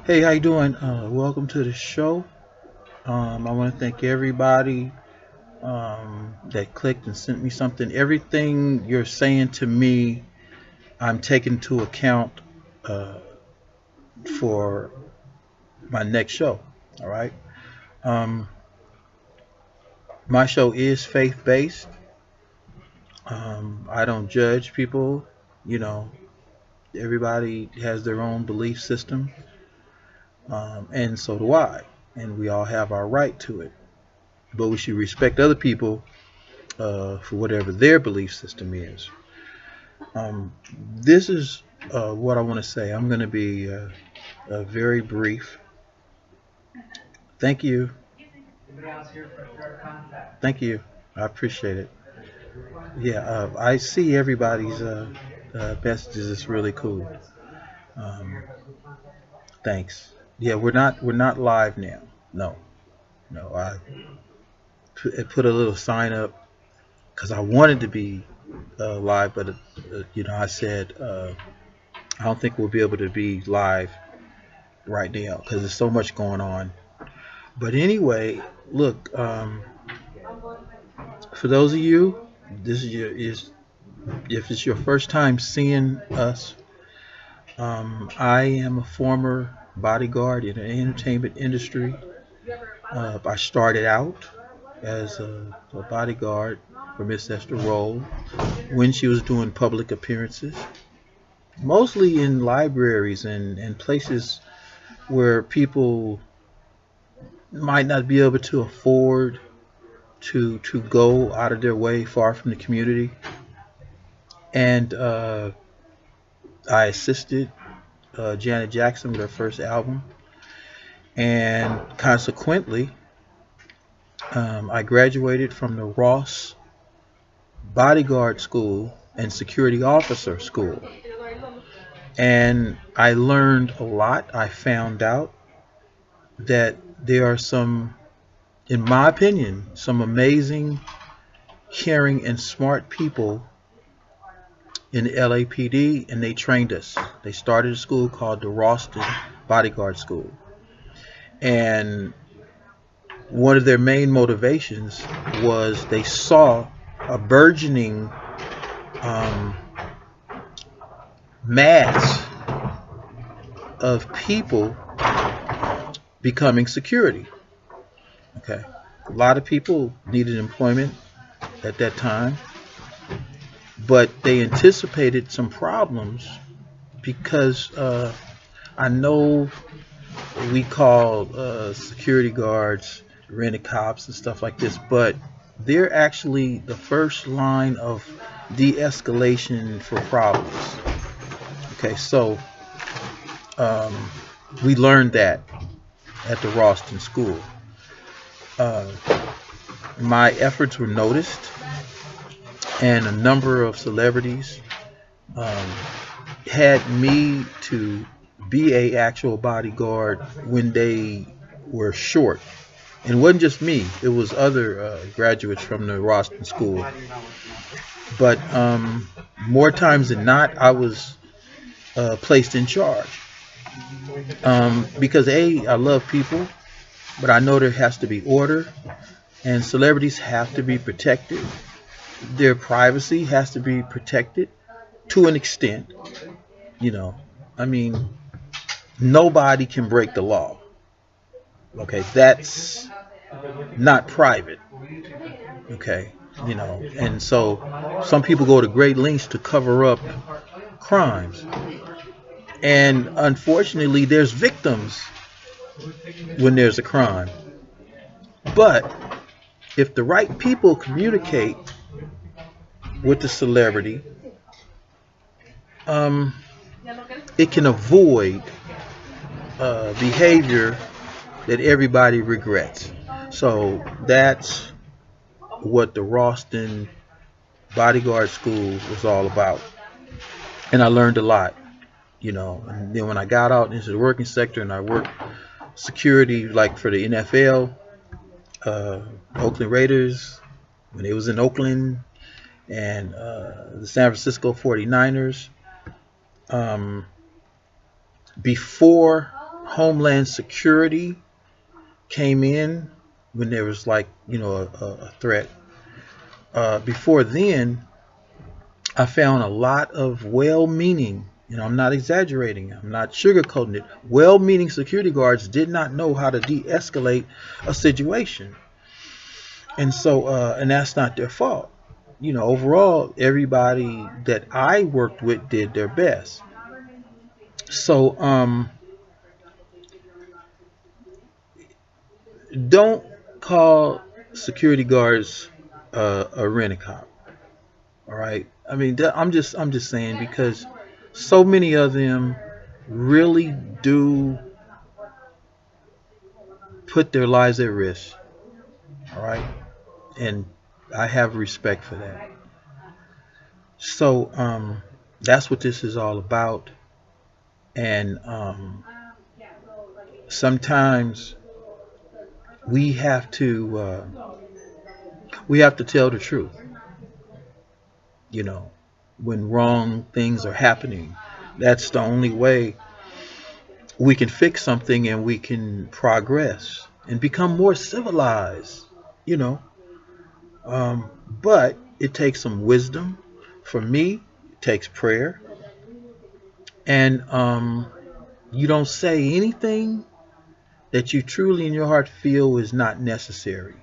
Hey, how you doing? Welcome to the show. I want to thank everybody that clicked and sent me something. Everything you're saying to me, I'm taking into account uh, for my next show. All right. Um, my show is faith based. I don't judge people. You know, everybody has their own belief system, and so do I. And we all have our right to it. But we should respect other people for whatever their belief system is. Um, this is what I want to say. I'm going to be very brief. Thank you. Thank you. I appreciate it. Yeah, I see everybody's messages. It's really cool. Um, thanks. Yeah, we're not live now. No, no. I put a little sign up because I wanted to be live, but I said I don't think we'll be able to be live right now because there's so much going on. But anyway, look, for those of you, this is if it's your first time seeing us, I am a former bodyguard in the entertainment industry. I started out as a bodyguard for Miss Esther Roll when she was doing public appearances, mostly in libraries and places where people might not be able to afford to go out of their way far from the community. And I assisted Janet Jackson with her first album, and consequently, I graduated from the Ross Bodyguard School and Security Officer School, and I learned a lot. I found out that there are some, in my opinion, some amazing, caring, and smart people in the L.A.P.D. and they trained us. They started a school called the Roston Bodyguard School. And one of their main motivations was they saw a burgeoning um, mass of people becoming security. Okay. A lot of people needed employment at that time, but they anticipated some problems because I know we call security guards rented cops and stuff like this, but they're actually the first line of de-escalation for problems. Okay, so um, we learned that at the Roston School. Uh, my efforts were noticed, and a number of celebrities um, had me to be a actual bodyguard when they were short. And it wasn't just me; it was other graduates from the Roston School. But more times than not, I was placed in charge because I love people, but I know there has to be order, and celebrities have to be protected. Their privacy has to be protected to an extent. You know, I mean, nobody can break the law. Okay, that's not private. Okay, and so some people go to great lengths to cover up crimes, and unfortunately, there's victims when there's a crime. But if the right people communicate with the celebrity, um, it can avoid behavior that everybody regrets. So that's what the Roston Bodyguard School was all about. And I learned a lot, And then when I got out into the working sector and I worked security like for the NFL, Oakland Raiders, when it was in Oakland, and the San Francisco 49ers, um, before Homeland Security came in when there was like, a threat. Before then, I found a lot of well-meaning, I'm not exaggerating, I'm not sugarcoating it. Well-meaning security guards did not know how to de-escalate a situation, and that's not their fault. Overall, everybody that I worked with did their best. So, don't call security guards a rent-a-cop. All right. I mean, I'm just saying because so many of them really do put their lives at risk. All right, and I have respect for that. So that's what this is all about. And sometimes we have to tell the truth. You know, when wrong things are happening, that's the only way we can fix something and we can progress and become more civilized. You know, but it takes some wisdom. For me, it takes prayer, and you don't say anything that you truly in your heart feel is not necessary.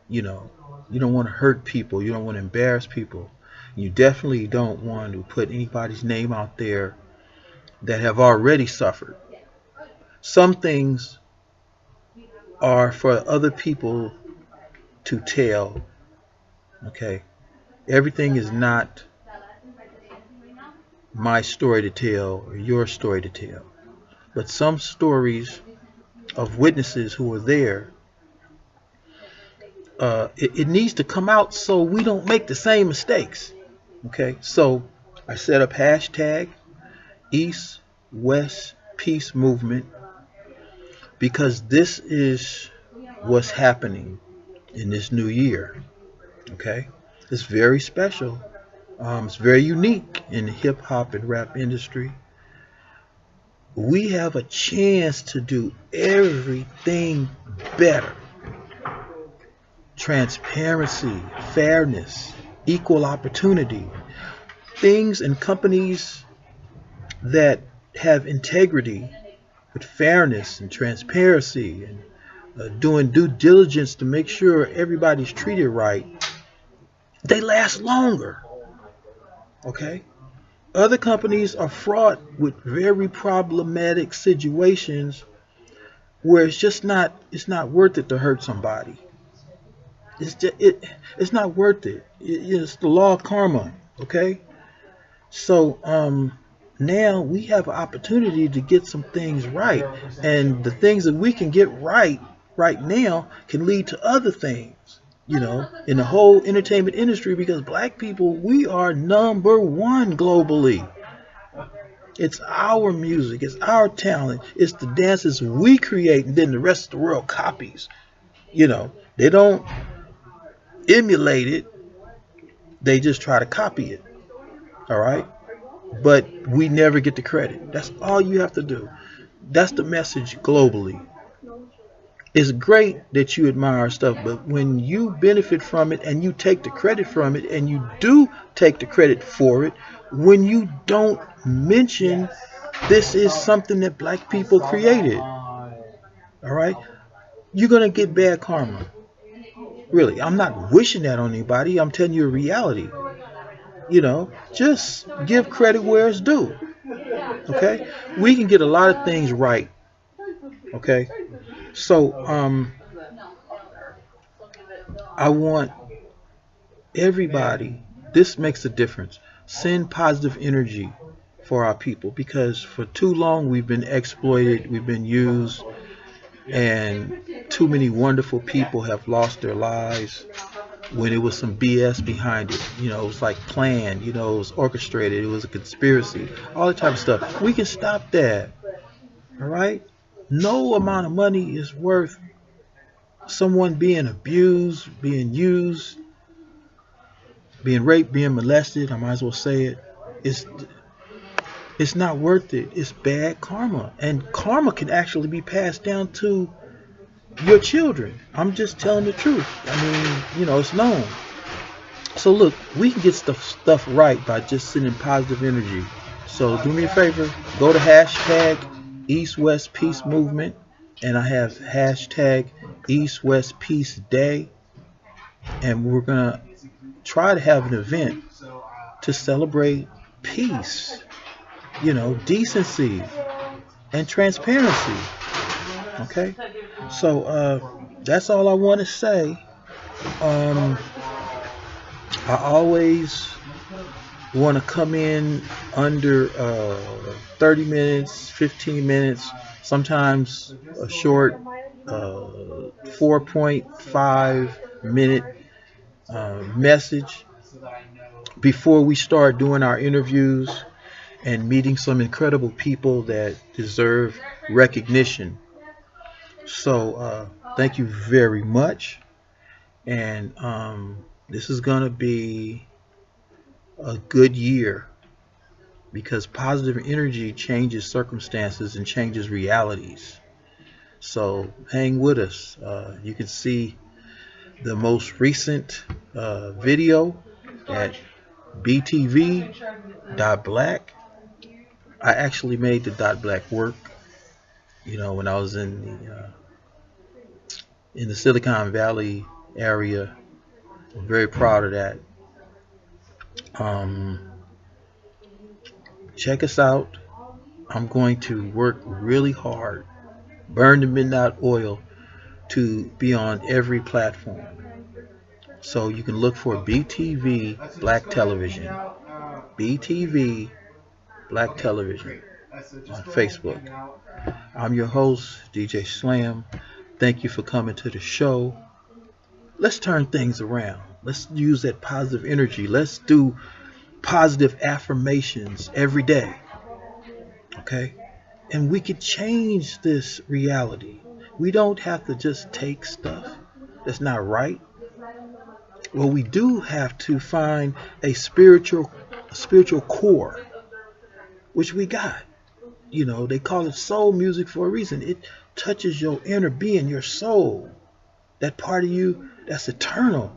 You know, you don't want to hurt people. You don't want to embarrass people. You definitely don't want to put anybody's name out there that have already suffered. Some things are for other people to tell. Okay, everything is not my story to tell or your story to tell, but some stories of witnesses who were there, it needs to come out so we don't make the same mistakes. Okay, so I set up hashtag East West Peace Movement because this is what's happening in this new year. Okay, it's very special. It's very unique in the hip hop and rap industry. We have a chance to do everything better. Transparency, fairness, equal opportunity, things and companies that have integrity with fairness and transparency and doing due diligence to make sure everybody's treated right, they last longer. Okay? Other companies are fraught with very problematic situations where it's not worth it to hurt somebody. It's not worth it. It's the law of karma. Okay? So now we have an opportunity to get some things right, and the things that we can get right now can lead to other things. In the whole entertainment industry, because black people, we are number one globally. It's our music, it's our talent, it's the dances we create, and then the rest of the world copies. They don't emulate it; they just try to copy it. All right, but we never get the credit. That's all you have to do. That's the message globally. It's great that you admire our stuff, but when you benefit from it and you take the credit from it, and you do take the credit for it, when you don't mention this is something that black people created, all right, you're going to get bad karma. Really, I'm not wishing that on anybody. I'm telling you a reality. Just give credit where it's due. Okay? We can get a lot of things right. Okay? So, I want everybody, this makes a difference. Send positive energy for our people because for too long we've been exploited, we've been used, and too many wonderful people have lost their lives when it was some BS behind it. It was like planned, it was orchestrated, it was a conspiracy, all that type of stuff. We can stop that. All right? No amount of money is worth someone being abused, being used, being raped, being molested. I might as well say it. It's It's not worth it. It's bad karma. And karma can actually be passed down to your children. I'm just telling the truth. I mean, it's known. So look, we can get stuff right by just sending positive energy. So do me a favor, go to hashtag East West Peace Movement, and I have hashtag East West Peace Day, and we're gonna try to have an event to celebrate peace, decency and transparency. Okay, so that's all I want to say. Um, I always want to come in under 30 minutes, 15 minutes, sometimes a short 4.5 minute message before we start doing our interviews and meeting some incredible people that deserve recognition. So, thank you very much. And this is going to be a good year because positive energy changes circumstances and changes realities. So hang with us. You can see the most recent video at btv.black. I actually made the dot black work, when I was in the Silicon Valley area. I'm very proud of that. Um, Check us out. I'm going to work really hard, burn the midnight oil to be on every platform. So you can look for BTV Black Television. BTV Black Television on Facebook. I'm your host, DJ Slam. Thank you for coming to the show. Let's turn things around. Let's use that positive energy. Let's do positive affirmations every day. Okay? And we could change this reality. We don't have to just take stuff that's not right. Well, we do have to find a spiritual core, which we got. They call it soul music for a reason. It touches your inner being, your soul, that part of you that's eternal.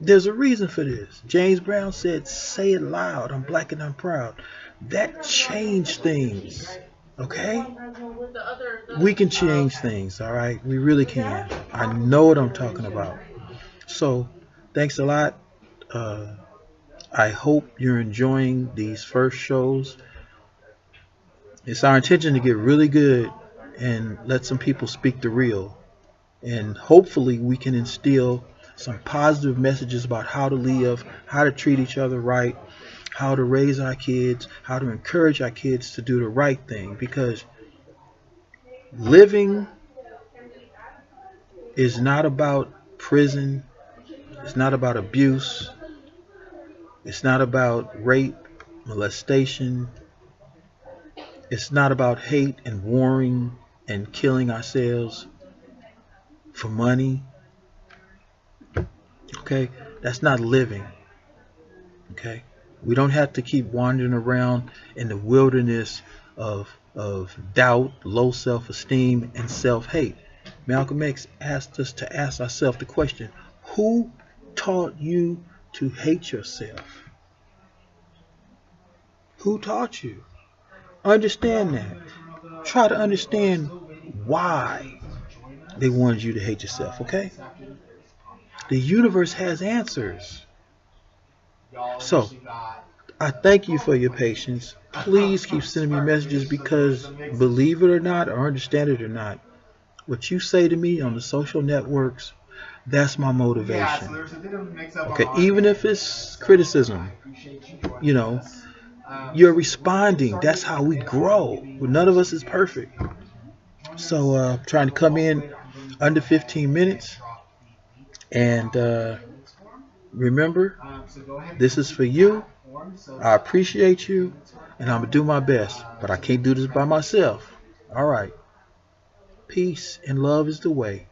There's a reason for this. James Brown said, "Say it loud. I'm black and I'm proud." That changed things. Okay? We can change things, all right? We really can. I know what I'm talking about. So, thanks a lot. Uh, I hope you're enjoying these first shows. It's our intention to get really good and let some people speak the real. And hopefully, we can instill some positive messages about how to live, how to treat each other right, how to raise our kids, how to encourage our kids to do the right thing. Because living is not about prison, it's not about abuse, it's not about rape, molestation, it's not about hate and warring and killing ourselves for money. Okay? That's not living. Okay? We don't have to keep wandering around in the wilderness of doubt, low self-esteem, and self-hate. Malcolm X asked us to ask ourselves the question, who taught you to hate yourself? Who taught you? Understand that. Try to understand why they wanted you to hate yourself, okay? The universe has answers. So, I thank you for your patience. Please keep sending me messages because, believe it or not, or understand it or not, what you say to me on the social networks, that's my motivation. Okay, even if it's criticism, you know, you're responding. That's how we grow. None of us is perfect. So, trying to come in under 15 minutes. And remember, this is for you. I appreciate you. And I'm going to do my best. But I can't do this by myself. All right. Peace and love is the way.